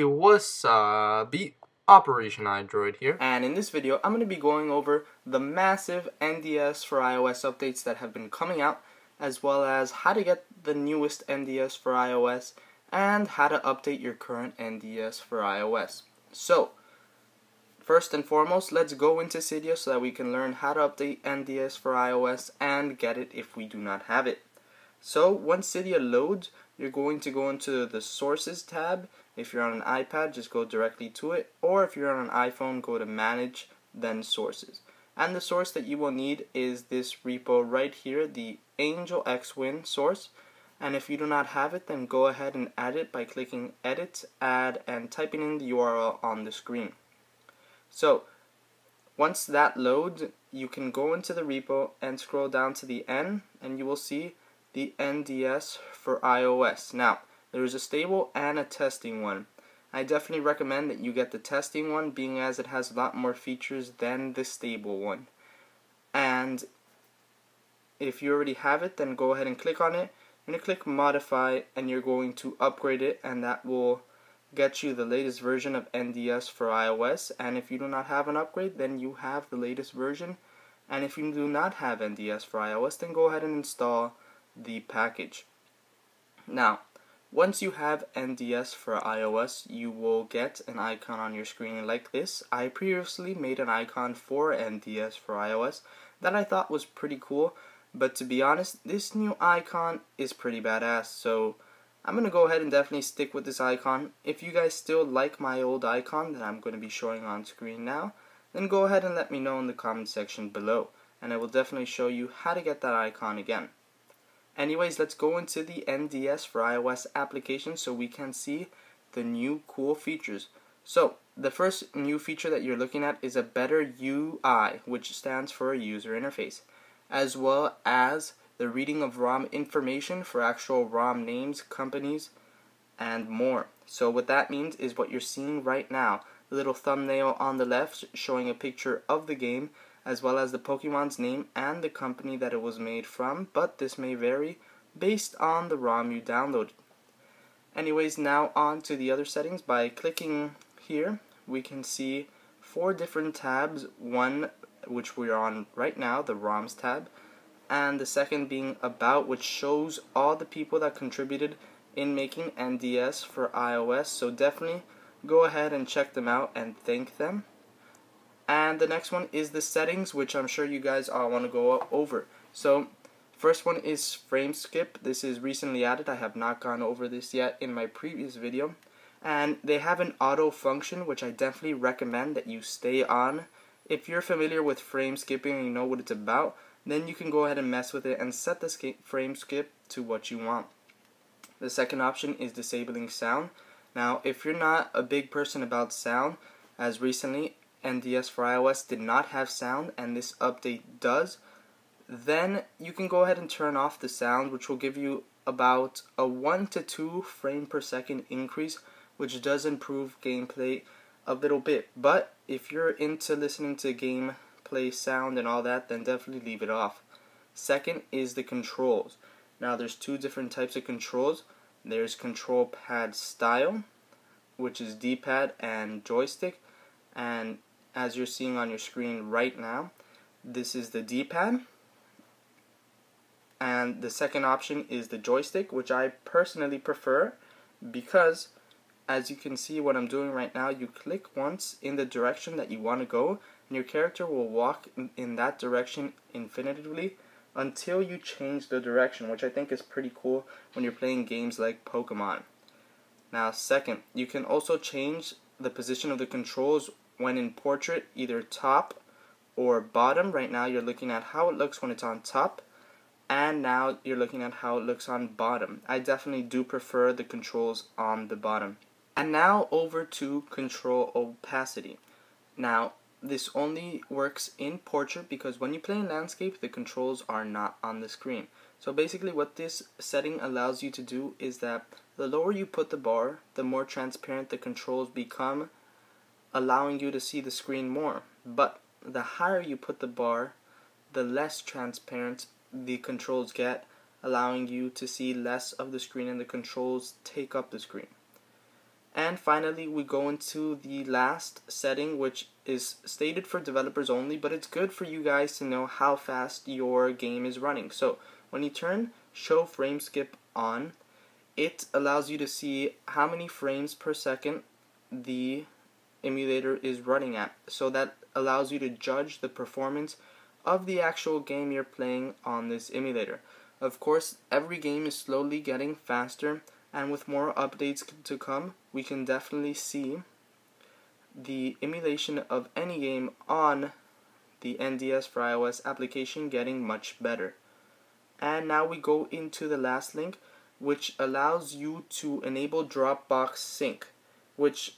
Hey, what's up? OPERATIONiDROID here. And in this video, I'm going to be going over the massive NDS4iOS updates that have been coming out, as well as how to get the newest NDS4iOS and how to update your current NDS4iOS. So, first and foremost, let's go into Cydia so that we can learn how to update NDS4iOS and get it if we do not have it. So, once Cydia loads, you're going to go into the Sources tab. If you're on an iPad, just go directly to it, or if you're on an iPhone, go to Manage, then Sources. And the source that you will need is this repo right here, the Angel Xwin source. And if you do not have it, then go ahead and add it by clicking Edit, Add, and typing in the URL on the screen. So, once that loads, you can go into the repo and scroll down to the N, and you will see the NDS4iOS. Now, there is a stable and a testing one. I definitely recommend that you get the testing one, being as it has a lot more features than the stable one. And if you already have it, then go ahead and click on it. You're going to click Modify, and you're going to upgrade it, and that will get you the latest version of NDS4iOS. And if you do not have an upgrade, then you have the latest version. And if you do not have NDS4iOS, then go ahead and install the package. Now, once you have NDS4iOS, you will get an icon on your screen like this. I previously made an icon for NDS4iOS that I thought was pretty cool, but to be honest, this new icon is pretty badass, so I'm going to go ahead and definitely stick with this icon. If you guys still like my old icon that I'm going to be showing on screen now, then go ahead and let me know in the comment section below, and I will definitely show you how to get that icon again. Anyways, let's go into the NDS4iOS application so we can see the new cool features. So, the first new feature that you're looking at is a better UI, which stands for user interface, as well as the reading of ROM information for actual ROM names, companies, and more. So what that means is what you're seeing right now, the little thumbnail on the left showing a picture of the game, as well as the Pokemon's name and the company that it was made from, but this may vary based on the ROM you downloaded. Anyways, now on to the other settings. By clicking here, we can see 4 different tabs, one which we are on right now, the ROMs tab, and the second being About, which shows all the people that contributed in making NDS4iOS, so definitely go ahead and check them out and thank them. And the next one is the settings, which I'm sure you guys all want to go over. So, first one is frame skip. This is recently added. I have not gone over this yet in my previous video. And they have an auto function, which I definitely recommend that you stay on. If you're familiar with frame skipping and you know what it's about, then you can go ahead and mess with it and set the frame skip to what you want. The second option is disabling sound. Now, if you're not a big person about sound, as recently NDS4iOS did not have sound and this update does, then you can go ahead and turn off the sound, which will give you about a 1 to 2 frame per second increase, which does improve gameplay a little bit. But if you're into listening to gameplay sound and all that, then definitely leave it off. Second is the controls. Now there's 2 different types of controls. There's control pad style, which is D-pad and joystick, and as you're seeing on your screen right now, this is the D-pad, and the second option is the joystick, which I personally prefer because, as you can see what I'm doing right now, you click once in the direction that you want to go, and your character will walk in that direction infinitively until you change the direction, which I think is pretty cool when you're playing games like Pokemon. Now, second, you can also change the position of the controls when in portrait, either top or bottom. Right now you're looking at how it looks when it's on top, and now you're looking at how it looks on bottom. I definitely do prefer the controls on the bottom. And now over to control opacity. Now this only works in portrait because when you play in landscape, the controls are not on the screen. So basically what this setting allows you to do is that the lower you put the bar, the more transparent the controls become, allowing you to see the screen more. But the higher you put the bar, the less transparent the controls get, allowing you to see less of the screen and the controls take up the screen. And finally, we go into the last setting, which is stated for developers only, but it's good for you guys to know how fast your game is running. So when you turn Show Frame Skip on, it allows you to see how many frames per second the emulator is running at. So that allows you to judge the performance of the actual game you're playing on this emulator. Of course, every game is slowly getting faster, and with more updates to come, we can definitely see the emulation of any game on the NDS4iOS application getting much better. And now we go into the last link, which allows you to enable Dropbox sync, which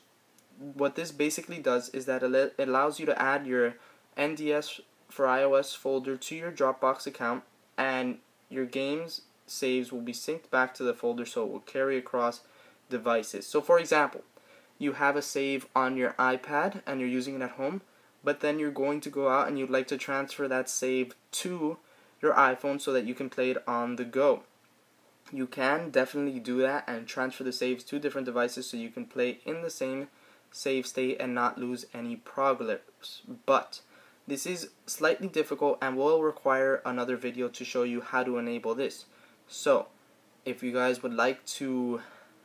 what this basically does is that it allows you to add your NDS4iOS folder to your Dropbox account, and your games saves will be synced back to the folder, so it will carry across devices. So for example, you have a save on your iPad and you're using it at home, but then you're going to go out and you'd like to transfer that save to your iPhone so that you can play it on the go. You can definitely do that and transfer the saves to different devices so you can play in the same save state and not lose any progress. But this is slightly difficult and will require another video to show you how to enable this. So if you guys would like to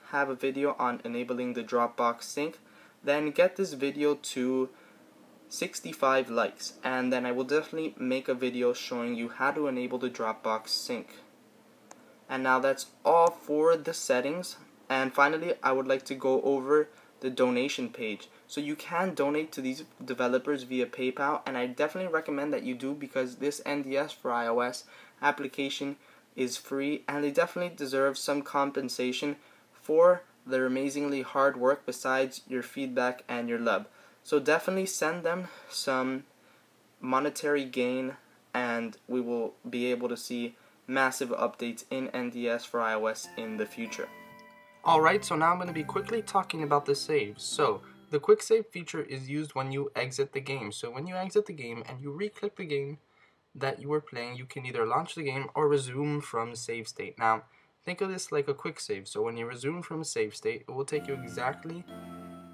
have a video on enabling the Dropbox sync, then get this video to 65 likes, and then I will definitely make a video showing you how to enable the Dropbox sync. And now that's all for the settings. And finally, I would like to go over the donation page. So you can donate to these developers via PayPal, and I definitely recommend that you do, because this NDS4iOS application is free and they definitely deserve some compensation for their amazingly hard work besides your feedback and your love. So definitely send them some monetary gain, and we will be able to see massive updates in NDS4iOS in the future. Alright, so now I'm going to be quickly talking about the saves. So, the quick save feature is used when you exit the game. So when you exit the game and you re-click the game that you were playing, you can either launch the game or resume from save state. Now, think of this like a quick save. So when you resume from a save state, it will take you exactly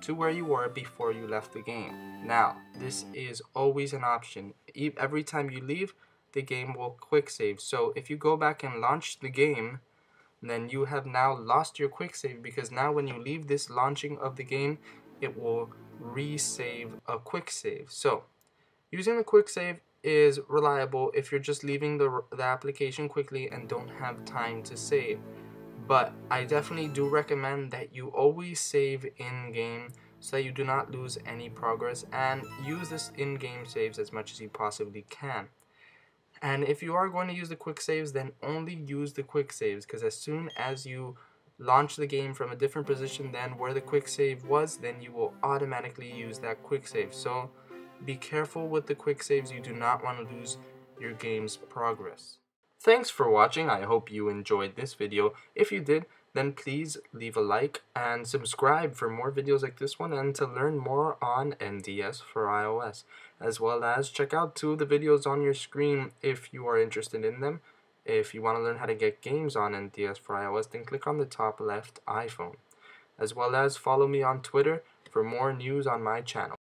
to where you were before you left the game. Now, this is always an option. Every time you leave, the game will quick save. So if you go back and launch the game, then you have now lost your quick save, because now when you leave this launching of the game, it will resave a quick save. So using the quick save is reliable if you're just leaving the application quickly and don't have time to save. But I definitely do recommend that you always save in-game so that you do not lose any progress, and use this in-game saves as much as you possibly can. And if you are going to use the quick saves, then only use the quick saves, because as soon as you launch the game from a different position than where the quick save was, then you will automatically use that quick save. So be careful with the quick saves. You do not want to lose your game's progress. Thanks for watching. I hope you enjoyed this video. If you did, then please leave a like and subscribe for more videos like this one, and to learn more on NDS4iOS, as well as check out 2 of the videos on your screen if you are interested in them. If you want to learn how to get games on NDS4iOS, then click on the top left iPhone, as well as follow me on Twitter for more news on my channel.